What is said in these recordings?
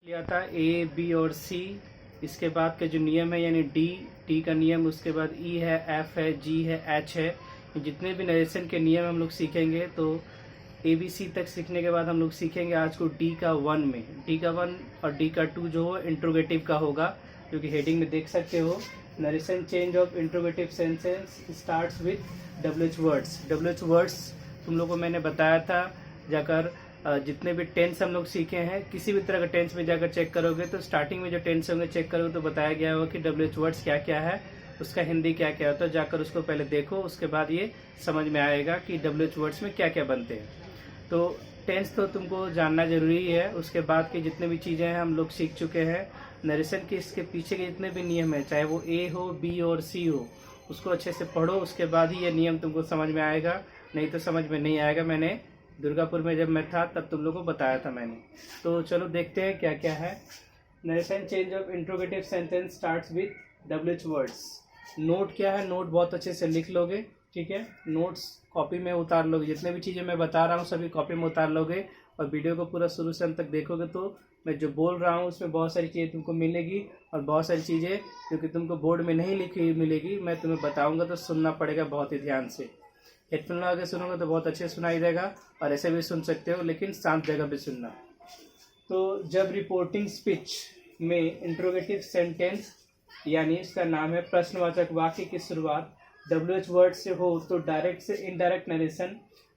किया था A B और सी। इसके बाद के जो नियम है यानी डी, टी का नियम, उसके बाद ई है, एफ है, जी है, एच है। जितने भी नरेशन के नियम हम लोग सीखेंगे तो ए बी सी तक सीखने के बाद हम लोग सीखेंगे आज को डी का वन में। डी का वन और डी का टू जो हो इंट्रोगेटिव का होगा, जो कि हेडिंग में देख सकते हो। Narration change of interrogative sentence starts with WH words. WH words तुम लोगों को मैंने बताया था, जाकर जितने भी टेंस हम लोग सीखे हैं, किसी भी तरह का टेंस में जाकर चेक करोगे तो स्टार्टिंग में जो टेंस होंगे चेक करोगे तो बताया गया होगा कि डब्ल्यूएच वर्ड्स क्या क्या है, उसका हिंदी क्या क्या होता है। जाकर उसको पहले देखो, उसके बाद ये समझ में आएगा कि डब्ल्यूएच वर्ड्स में क्या क्या बनते हैं। तो टेंस तो तुमको जानना जरूरी है। उसके बाद की जितने भी चीज़ें हैं हम लोग सीख चुके हैं। नरेशन के इसके पीछे के जितने भी नियम है, चाहे वो ए हो, बी और सी हो, उसको अच्छे से पढ़ो, उसके बाद ही ये नियम तुमको समझ में आएगा, नहीं तो समझ में नहीं आएगा। मैंने दुर्गापुर में जब मैं था तब तुम लोगों को बताया था मैंने। तो चलो देखते हैं क्या क्या है। Narration change of interrogative sentence starts with WH words. Note क्या है, नोट बहुत अच्छे से लिख लोगे, ठीक है। नोट्स कॉपी में उतार लोगे, जितने भी चीज़ें मैं बता रहा हूँ सभी कॉपी में उतार लोगे और वीडियो को पूरा शुरू से अंत तक देखोगे तो मैं जो बोल रहा हूँ उसमें बहुत सारी चीज़ें तुमको मिलेगी और बहुत सारी चीज़ें जो कि तुमको बोर्ड में नहीं लिखी हुई मिलेगी, मैं तुम्हें बताऊँगा, तो सुनना पड़ेगा बहुत ही ध्यान से। हेडफोन लगा के सुनोगे तो बहुत अच्छे सुनाई देगा, और ऐसे भी सुन सकते हो, लेकिन शांत जगह पे सुनना। तो जब रिपोर्टिंग स्पीच में इंट्रोगेटिव सेंटेंस यानी इसका नाम है प्रश्नवाचक वाक्य की शुरुआत डब्ल्यूएच वर्ड से हो तो डायरेक्ट से इनडायरेक्ट नरेशन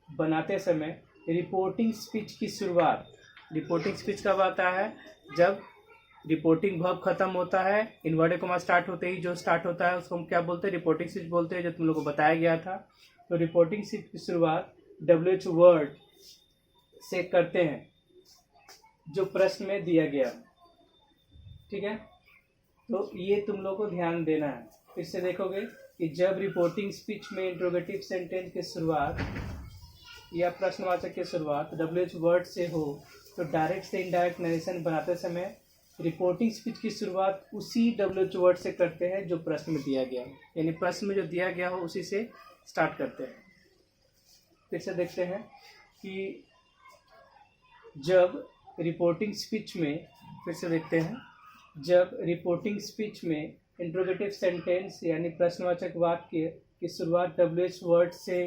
बनाते समय रिपोर्टिंग स्पीच की शुरुआत। रिपोर्टिंग स्पीच कब आता है? जब रिपोर्टिंग वर्ब खत्म होता है, इन्वर्टेड कॉमा स्टार्ट होते ही जो स्टार्ट होता है उसको हम क्या बोलते हैं? रिपोर्टिंग स्पीच बोलते हैं, जो तुम लोग को बताया गया था। तो रिपोर्टिंग स्पीच की शुरुआत डब्ल्यूएच वर्ड से करते हैं जो प्रश्न में दिया गया, ठीक है। तो ये तुम लोग को ध्यान देना है। फिर से देखोगे कि जब रिपोर्टिंग स्पीच में इंट्रोगेटिव सेंटेंस की शुरुआत या प्रश्नवाचक की शुरुआत डब्ल्यूएच वर्ड से हो तो डायरेक्ट से इनडायरेक्ट नरेशन बनाते समय रिपोर्टिंग स्पीच की शुरुआत उसी डब्ल्यूएच वर्ड से करते हैं जो प्रश्न में दिया गया हो, यानी प्रश्न में जो दिया गया हो उसी से स्टार्ट करते हैं। फिर से देखते हैं कि जब रिपोर्टिंग स्पीच में, फिर से देखते हैं, जब रिपोर्टिंग स्पीच में इंट्रोगेटिव सेंटेंस यानी प्रश्नवाचक वाक्य की शुरुआत डब्ल्यूएच वर्ड से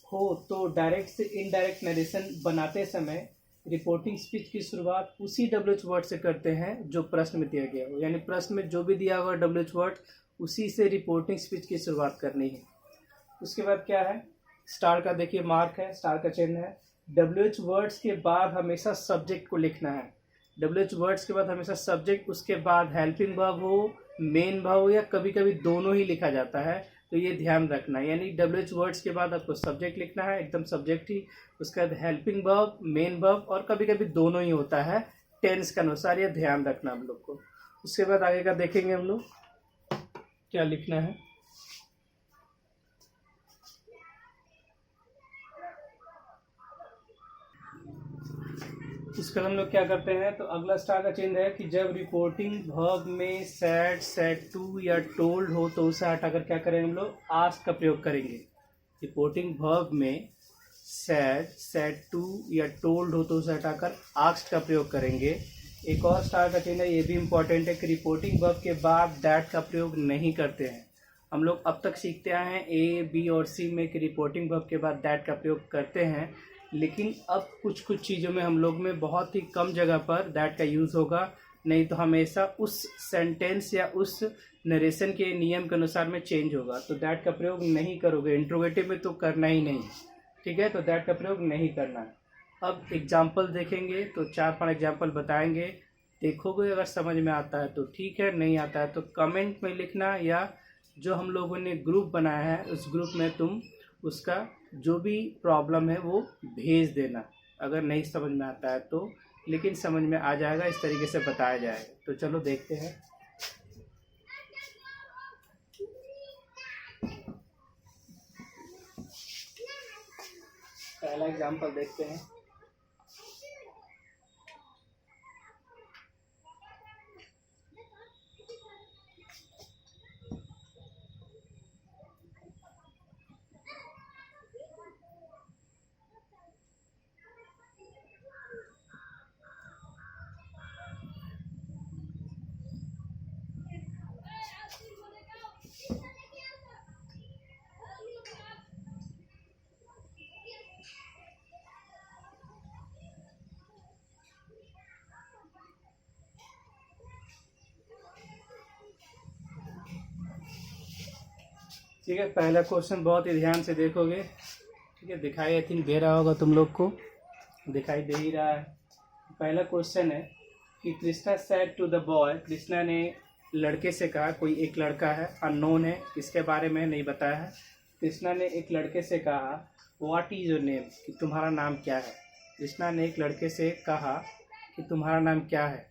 हो तो डायरेक्ट से इनडायरेक्ट नरेशन बनाते समय रिपोर्टिंग स्पीच की शुरुआत उसी डब्ल्यूएच वर्ड से करते हैं जो प्रश्न में दिया गया हो, यानी प्रश्न में जो भी दिया हुआ डब्ल्यूएच वर्ड उसी से रिपोर्टिंग स्पीच की शुरुआत करनी है। उसके बाद क्या है? स्टार का देखिए मार्क है, स्टार का चिन्ह है। डब्ल्यूएच वर्ड्स के बाद हमेशा सब्जेक्ट को लिखना है। डब्ल्यूएच वर्ड्स के बाद हमेशा सब्जेक्ट, उसके बाद हेल्पिंग वर्ब हो, मेन वर्ब हो, या कभी कभी दोनों ही लिखा जाता है, तो ये ध्यान रखना है। यानी डब्ल्यूएच वर्ड्स के बाद आपको सब्जेक्ट लिखना है, एकदम सब्जेक्ट ही, उसके बाद हेल्पिंग वर्ब, मेन वर्ब, और कभी कभी दोनों ही होता है टेंस के अनुसार, ये ध्यान रखना हम लोग को। उसके बाद आगे का देखेंगे हम लोग क्या लिखना है। उसके बाद हम लोग क्या करते हैं, तो अगला स्टार का चिन्ह है कि जब रिपोर्टिंग वर्ब में सैड, सैड टू या टोल्ड हो तो उसे हटाकर क्या करें हम लोग? आस्क का प्रयोग करेंगे। रिपोर्टिंग वर्ब में सैड, सैड टू या टोल्ड हो तो उसे हटाकर आस्क का प्रयोग करेंगे। एक और स्टार का चिन्ह है, ये भी इम्पोर्टेंट है, कि रिपोर्टिंग वर्ब के बाद दैट का प्रयोग नहीं करते हैं। हम लोग अब तक सीखते आए हैं ए, बी और सी में कि रिपोर्टिंग वर्ब के बाद दैट का प्रयोग करते हैं, लेकिन अब कुछ कुछ चीज़ों में हम लोग में बहुत ही कम जगह पर दैट का यूज़ होगा, नहीं तो हमेशा उस सेंटेंस या उस नरेशन के नियम के अनुसार में चेंज होगा। तो दैट का प्रयोग नहीं करोगे, इंट्रोगेटिव में तो करना ही नहीं, ठीक है। तो दैट का प्रयोग नहीं करना है। अब एग्जाम्पल देखेंगे तो 4-5 एग्जाम्पल बताएंगे, देखोगे अगर समझ में आता है तो ठीक है, नहीं आता है तो कमेंट में लिखना, या जो हम लोगों ने ग्रुप बनाया है उस ग्रुप में तुम उसका जो भी प्रॉब्लम है वो भेज देना, अगर नहीं समझ में आता है तो, लेकिन समझ में आ जाएगा, इस तरीके से बताया जाएगा। तो चलो देखते हैं। पहला एग्जाम्पल देखते हैं। ठीक है, पहला क्वेश्चन बहुत ही ध्यान से देखोगे। ठीक है, दिखाई आई थिंक दे रहा होगा तुम लोग को, दिखाई दे ही रहा है। पहला क्वेश्चन है कि Krishna said to the boy, Krishna ने लड़के से कहा, कोई एक लड़का है, अननोन है, इसके बारे में नहीं बताया है। कृष्णा ने एक लड़के से कहा व्हाट इज योर नेम, कि तुम्हारा नाम क्या है। कृष्णा ने एक लड़के से कहा कि तुम्हारा नाम क्या है।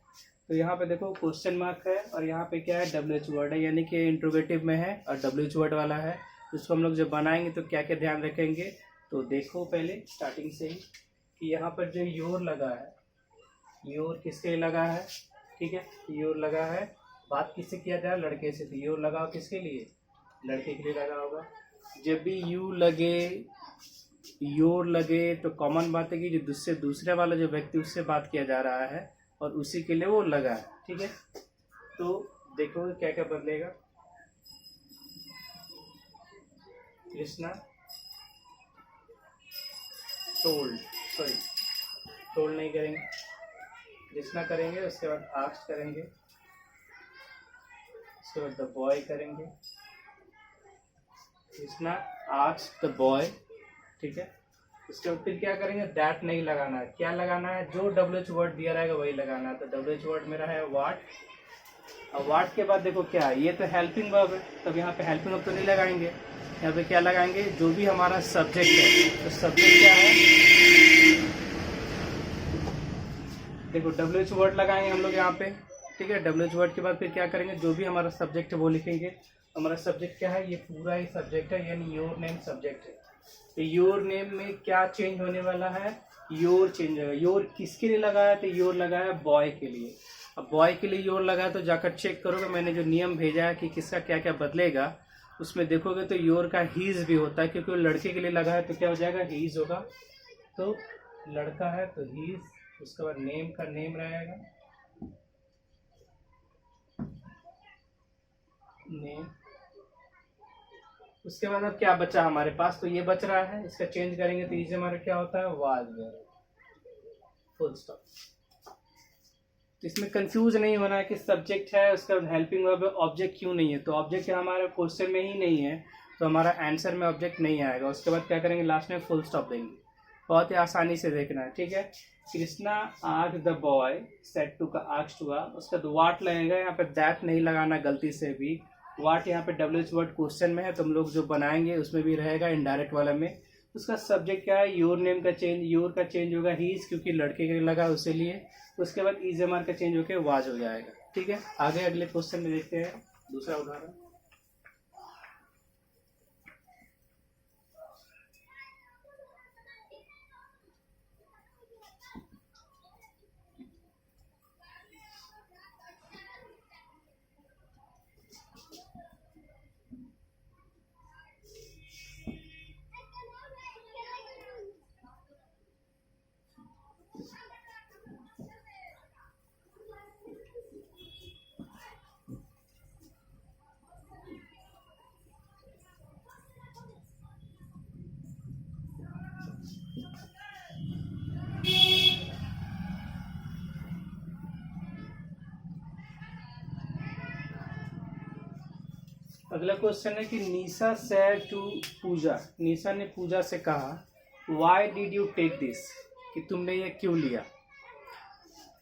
तो यहाँ पे देखो क्वेश्चन मार्क है और यहाँ पे क्या है, WH वर्ड है, यानी कि इंट्रोगेटिव में है और WH वर्ड वाला है। उसको हम लोग जब बनाएंगे तो क्या क्या ध्यान रखेंगे, तो देखो पहले स्टार्टिंग से ही कि यहाँ पर जो योर लगा है, योर किसके लिए लगा है। ठीक है, योर लगा है, बात किससे किया जाए, लड़के से, तो योर लगाओ किसके लिए, लड़के के लिए लगा होगा। जब भी यू लगे, योर लगे, तो कॉमन बात है कि जो दूसरे वाला जो व्यक्ति उससे बात किया जा रहा है और उसी के लिए वो लगा है। ठीक है, तो देखो क्या क्या बदलेगा। कृष्णा टोल्ड, सॉरी टोल्ड नहीं करेंगे, कृष्णा करेंगे, उसके बाद आस्क्ड करेंगे, उसके बाद द बॉय करेंगे, कृष्णा आस्क्ड द बॉय। ठीक है, उसके बाद फिर क्या करेंगे, दैट नहीं लगाना है, क्या लगाना है, जो WH वर्ड दिया रहेगा वही लगाना है। तो WH वर्ड मेरा है व्हाट, और व्हाट के बाद देखो क्या है, ये तो हेल्पिंग वर्ब है, तब यहाँ पे हेल्पिंग वर्ब तो नहीं लगाएंगे, यहाँ पे क्या लगाएंगे, जो भी हमारा सब्जेक्ट है। तो सब्जेक्ट क्या है, देखो WH वर्ड लगाएंगे हम लोग यहाँ पे। ठीक है, WH वर्ड के बाद फिर क्या करेंगे, जो भी हमारा सब्जेक्ट है वो लिखेंगे। हमारा सब्जेक्ट क्या है, ये पूरा ही सब्जेक्ट है, यानी योर नेम सब्जेक्ट है। तो योर नेम में क्या चेंज होने वाला है, योर चेंज होगा। योर किसके लिए लगाया, तो योर लगाया बॉय के लिए। अब बॉय के लिए योर लगाया तो जाकर चेक करोगे, मैंने जो नियम भेजा है कि किसका क्या क्या बदलेगा, उसमें देखोगे तो योर का हीज भी होता है, क्योंकि वो लड़के के लिए लगा है तो क्या हो जाएगा, हीज होगा। तो लड़का है तो हीज, उसके बाद नेम का नेम रहेगा, नेम। उसके बाद अब क्या बचा हमारे पास, तो ये बच रहा है, इसका चेंज करेंगे तो इसे हमारा क्या होता है, वाज, फुल स्टॉप। तो इसमें कंफ्यूज नहीं होना है कि सब्जेक्ट है, उसका हेल्पिंग वर्ब है, ऑब्जेक्ट क्यों नहीं है। तो ऑब्जेक्ट हमारे क्वेश्चन में ही नहीं है, तो हमारा आंसर में ऑब्जेक्ट नहीं आएगा। उसके बाद क्या करेंगे, लास्ट में फुल स्टॉप देंगे। बहुत ही आसानी से देखना है। ठीक है, Krishna asked the boy, said to का आस्क्ड हुआ, उसका बाद व्हाट लगेगा, यहाँ पे दैट नहीं लगाना गलती से भी। व्हाट यहाँ पे WH वर्ड क्वेश्चन में है, तुम लोग जो बनाएंगे उसमें भी रहेगा, इनडायरेक्ट वाला में। उसका सब्जेक्ट क्या है, योर नेम का चेंज, योर का चेंज होगा हीज, क्योंकि लड़के के लिए लगा उसी लिए। उसके बाद इजमर का चेंज होकर वाज हो जाएगा। ठीक है, आगे अगले क्वेश्चन में देखते हैं दूसरा उदाहरण। अगला क्वेश्चन है कि निशा सेड टू पूजा, निशा ने पूजा से कहा why did you take this, कि तुमने ये क्यों लिया।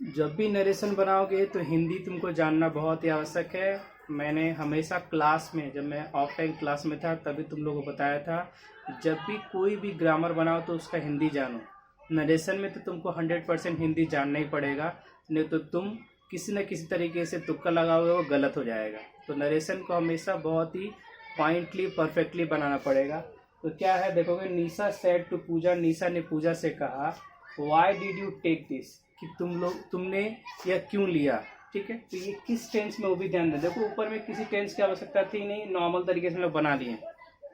जब भी नरेशन बनाओगे तो हिंदी तुमको जानना बहुत ही आवश्यक है। मैंने हमेशा क्लास में, जब मैं ऑफलाइन क्लास में था तभी तुम लोगों को बताया था, जब भी कोई भी ग्रामर बनाओ तो उसका हिंदी जानो। नरेशन में तो तुमको 100% हिंदी जानना ही पड़ेगा, नहीं तो तुम किसी न किसी तरीके से तुक्का लगाओगे, वो गलत हो जाएगा। तो नरेशन को हमेशा बहुत ही पॉइंटली परफेक्टली बनाना पड़ेगा। तो क्या है देखोगे, निशा सेड टू पूजा, निशा ने पूजा से कहा why did you take this, कि तुमने यह क्यों लिया। ठीक है, तो ये किस टेंस में, वो भी ध्यान दें। देखो ऊपर में किसी टेंस की आवश्यकता थी नहीं, नॉर्मल तरीके से हम लोग बना लिए।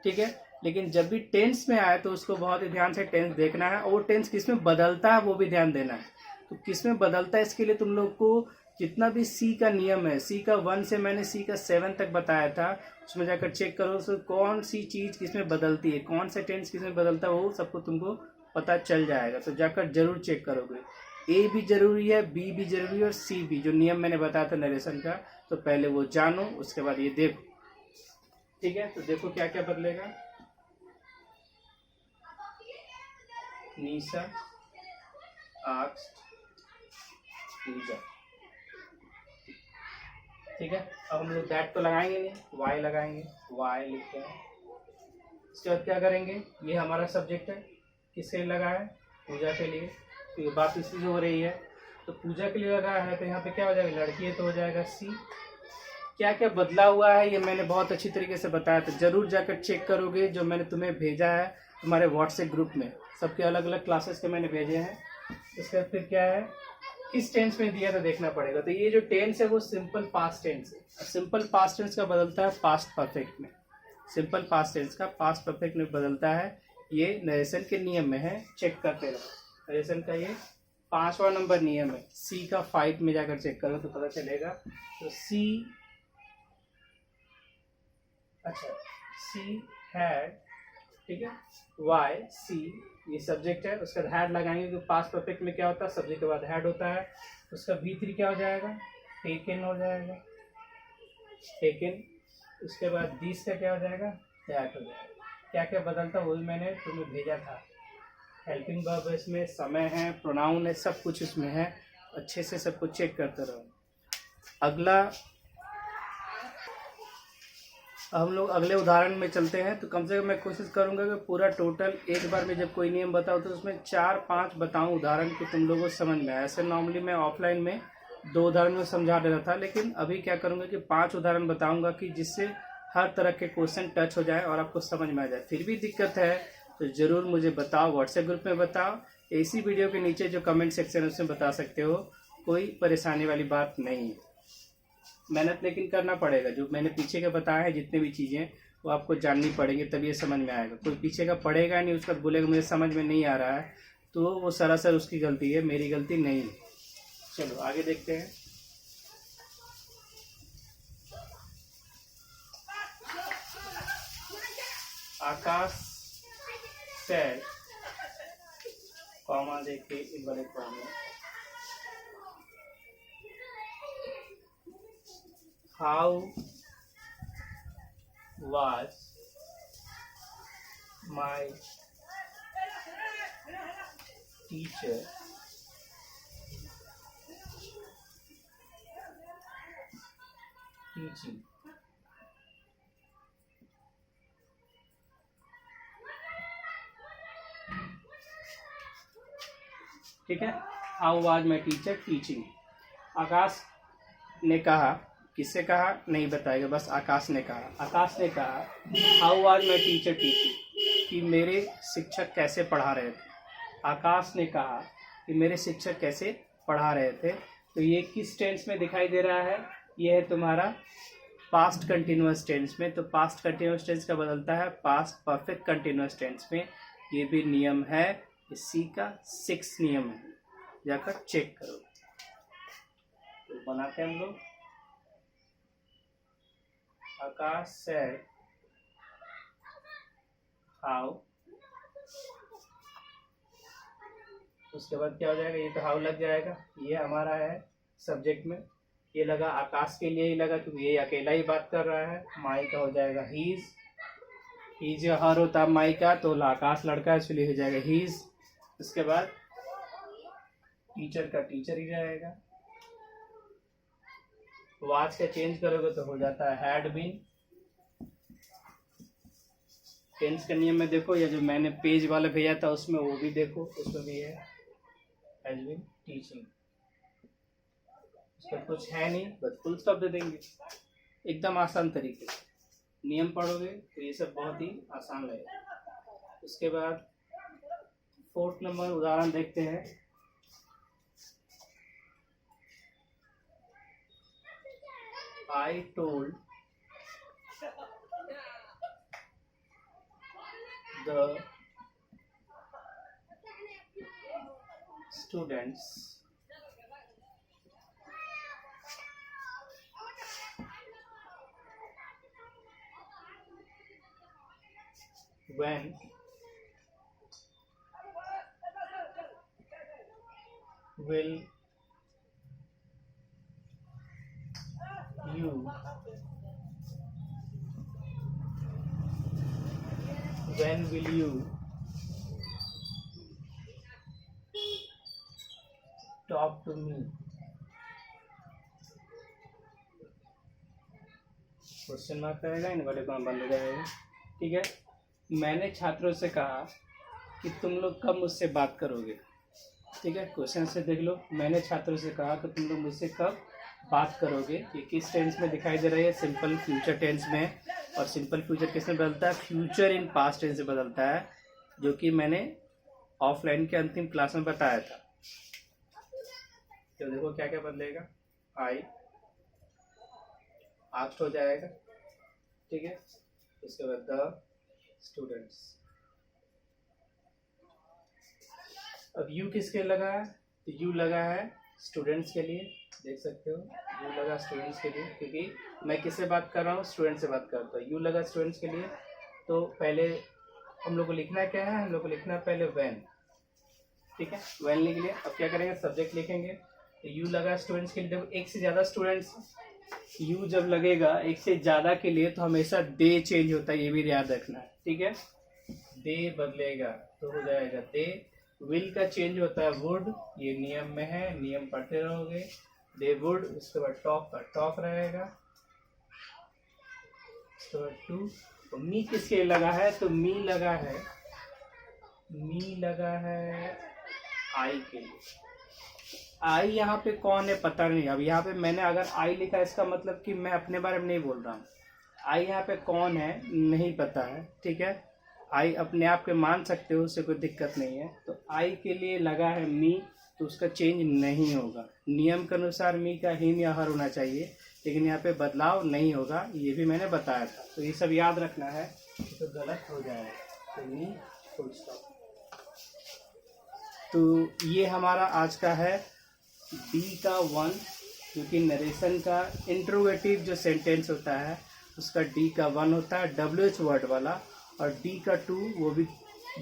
ठीक है, लेकिन जब भी टेंस में आए तो उसको बहुत ही ध्यान से टेंस देखना है, और टेंस किस में बदलता है वो भी ध्यान देना है। तो किस में बदलता है, इसके लिए तुम लोग को जितना भी सी का नियम है, सी का 1 से मैंने सी का 7 तक बताया था, उसमें जाकर चेक करो तो कौन सी चीज़ किसमें बदलती है, कौन सा टेंस किसमें बदलता है, वो सबको तुमको पता चल जाएगा। तो जाकर जरूर चेक करोगे। ए भी जरूरी है, बी भी जरूरी है, और सी भी, जो नियम मैंने बताया था नरेशन का। तो पहले वो जानो, उसके बाद ये देखो। ठीक है, तो देखो क्या क्या बदलेगा। निशा, आस्क्ड, पूजा। ठीक है, अब हम लोग दैट तो लगाएंगे नहीं, वाई लगाएंगे, वाई लिखते हैं। इसके बाद क्या करेंगे, ये हमारा सब्जेक्ट है, किसके लिए लगा है, पूजा के लिए। तो ये बात इसलिए हो रही है, तो पूजा के लिए लगा है, तो यहाँ पे क्या हो जाएगा, लड़की है तो हो जाएगा सी। क्या क्या बदला हुआ है ये मैंने बहुत अच्छी तरीके से बताया, तो जरूर जाकर चेक करोगे जो मैंने तुम्हें भेजा है तुम्हारे व्हाट्सएप ग्रुप में, सबके अलग अलग क्लासेस के मैंने भेजे हैं। इसके बाद फिर क्या है, किस टेंस में दिया तो देखना पड़ेगा। तो ये जो टेंस है वो सिंपल पास्ट टेंस है, सिंपल पास्ट टेंस का बदलता है पास्ट परफेक्ट में, सिंपल पास्ट टेंस का पास्ट परफेक्ट में बदलता है। ये नरेशन के नियम में है, चेक करते रहो। नरेशन का ये 5वां नंबर नियम है, सी का 5 में जाकर चेक करो तो पता चलेगा। तो सी, अच्छा, सी हैड, ठीक है, वाई सी ये सब्जेक्ट है, उसका हैड लगाएंगे क्योंकि पास्ट परफेक्ट में क्या होता है, सब्जेक्ट के बाद हैड होता है। उसका V3 क्या हो जाएगा, टेकन हो जाएगा, टेकन। उसके बाद दिस का क्या हो जाएगा, दैट हो जाएगा। क्या क्या बदलता वो भी मैंने तुम्हें भेजा था। हेल्पिंग वर्ब इसमें, समय है, प्रोनाउन है, सब कुछ इसमें है। अच्छे से सब कुछ चेक करते रहो। अगला हम लोग अगले उदाहरण में चलते हैं। तो कम से कम मैं कोशिश करूंगा कि पूरा टोटल एक बार में जब कोई नियम बताओ तो उसमें 4-5 बताऊं उदाहरण कि तुम लोगों को समझ में आए। ऐसे नॉर्मली मैं ऑफलाइन में 2 उदाहरण में समझा देता था, लेकिन अभी क्या करूंगा कि 5 उदाहरण बताऊंगा कि जिससे हर तरह के क्वेश्चन टच हो जाए और आपको समझ में आ जाए। फिर भी दिक्कत है तो ज़रूर मुझे बताओ, व्हाट्सएप ग्रुप में बताओ, इसी वीडियो के नीचे जो कमेंट सेक्शन है उसमें बता सकते हो, कोई परेशानी वाली बात नहीं है। मेहनत लेकिन करना पड़ेगा, जो मैंने पीछे के बताया है जितने भी चीज़ें वो आपको जाननी पड़ेंगी तभी ये समझ में आएगा। कोई पीछे का पढ़ेगा नहीं, उसका बोलेगा मुझे समझ में नहीं आ रहा है, तो वो सरासर उसकी गलती है, मेरी गलती नहीं है। चलो आगे देखते हैं। आकाश said, कॉमा देखे एक बड़े comma, how was my teacher teaching? ठीक है, how was my teacher teaching. Akash ने कहा, किससे कहा नहीं बताएगा, बस आकाश ने कहा। आकाश ने कहा how was my teacher teaching, कि मेरे शिक्षक कैसे पढ़ा रहे थे। आकाश ने कहा कि मेरे शिक्षक कैसे पढ़ा रहे थे। तो ये किस टेंस में दिखाई दे रहा है, ये है तुम्हारा पास्ट कंटिन्यूअस टेंस में। तो पास्ट कंटिन्यूअस टेंस का बदलता है पास्ट परफेक्ट कंटिन्यूअस टेंस में। ये भी नियम है, इसी का 6 नियम है, जाकर चेक करो। तो बनाते हैं हम लोग। आकाश said how, उसके बाद क्या हो जाएगा, ये तो हाउ लग जाएगा, ये हमारा है सब्जेक्ट में, ये लगा आकाश के लिए ही लगा क्योंकि ये अकेला ही बात कर रहा है। माई का हो जाएगा हीज हर होता माई का, तो आकाश लड़का है इसलिए हो जाएगा हीज। उसके बाद टीचर का टीचर ही जाएगा। वाच का चेंज करोगे तो हो जाता है हैड बीन। टेंस का नियम में देखो, या जो मैंने पेज वाला भेजा था उसमें वो भी देखो, उसमें भी है हैज बीन टीचिंग। उसका कुछ है नहीं, बस फुल स्टॉप दे देंगे, एकदम आसान तरीके से। नियम पढ़ोगे तो ये सब बहुत ही आसान लगेगा। उसके बाद 4th नंबर उदाहरण देखते हैं। I told the students when will you when will you talk to me? Question mark रहेगा, इनवर्टेड कॉमा बंद हो जाएगा। ठीक है, मैंने छात्रों से कहा कि तुम लोग कब मुझसे बात करोगे। ठीक है, क्वेश्चन से देख लो, मैंने छात्रों से कहा तो तुम लोग मुझसे कब बात करोगे। ये किस टेंस में दिखाई दे रही है? सिंपल फ्यूचर टेंस में। और सिंपल फ्यूचर किस में बदलता है? फ्यूचर इन पास्ट टेंस से बदलता है, जो कि मैंने ऑफलाइन के अंतिम क्लास में बताया था। तो देखो क्या क्या बदलेगा। आई आस्ट हो जाएगा। ठीक है, उसके बाद द स्टूडेंट्स। अब यू किसके लगा है? तो यू लगा है स्टूडेंट्स के लिए, देख सकते हो यू लगा स्टूडेंट्स के लिए, क्योंकि मैं किससे बात कर रहा हूँ? स्टूडेंट से बात करता हूँ। यू लगा स्टूडेंट्स के लिए, तो पहले हम लोग को लिखना क्या है? हम लोग को लिखना है पहले व्हेन। ठीक है, व्हेन लिख लिया। अब क्या करेंगे? सब्जेक्ट लिखेंगे। तो यू लगा स्टूडेंट्स के लिए। देखो एक से ज़्यादा स्टूडेंट्स, यू जब लगेगा एक से ज़्यादा के लिए तो हमेशा दे चेंज होता है, ये भी याद रखना है। ठीक है, दे बदलेगा तो हो जाएगा दे। विल का चेंज होता है वुड, ये नियम में है, नियम पढ़ते रहोगे। They would. उसके बाद टॉक का टॉक रहेगा। उसके बाद टू। तो मी किसके लिए लगा है? तो मी लगा है आई के लिए। आई यहाँ पे कौन है पता नहीं। अब यहाँ पे मैंने अगर आई लिखा, इसका मतलब कि मैं अपने बारे में नहीं बोल रहा हूँ। आई यहाँ पे कौन है नहीं पता है। ठीक है, आई अपने आप के मान सकते हो, उससे कोई दिक्कत नहीं है। तो आई के लिए लगा है मी, तो उसका चेंज नहीं होगा। नियम के अनुसार मी का हिम या हर होना चाहिए, लेकिन यहाँ पे बदलाव नहीं होगा, ये भी मैंने बताया था। तो ये सब याद रखना है, तो गलत हो जाएगा। तो मी फुल स्टॉप। तो ये हमारा आज का है डी का 1, क्योंकि नरेशन का इंट्रोगेटिव जो सेंटेंस होता है उसका डी का 1 होता है, WH वर्ड वाला। और डी का 2 वो भी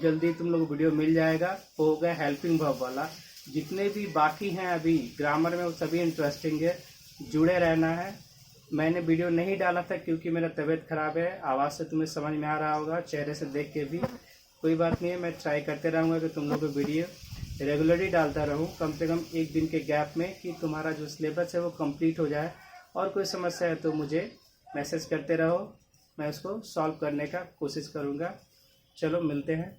जल्दी तुम लोग वीडियो मिल जाएगा, हो गया हेल्पिंग वर्ब वाला। जितने भी बाकी हैं अभी ग्रामर में वो सभी इंटरेस्टिंग है, जुड़े रहना है। मैंने वीडियो नहीं डाला था क्योंकि मेरा तबीयत ख़राब है, आवाज़ से तुम्हें समझ में आ रहा होगा, चेहरे से देख के भी। कोई बात नहीं है, मैं ट्राई करते रहूँगा कि तुम लोग को वीडियो रेगुलरली डालता रहूँ, कम से कम एक दिन के गैप में, कि तुम्हारा जो सिलेबस है वो कंप्लीट हो जाए। और कोई समस्या है तो मुझे मैसेज करते रहो, मैं उसको सॉल्व करने का कोशिश करूँगा। चलो मिलते हैं।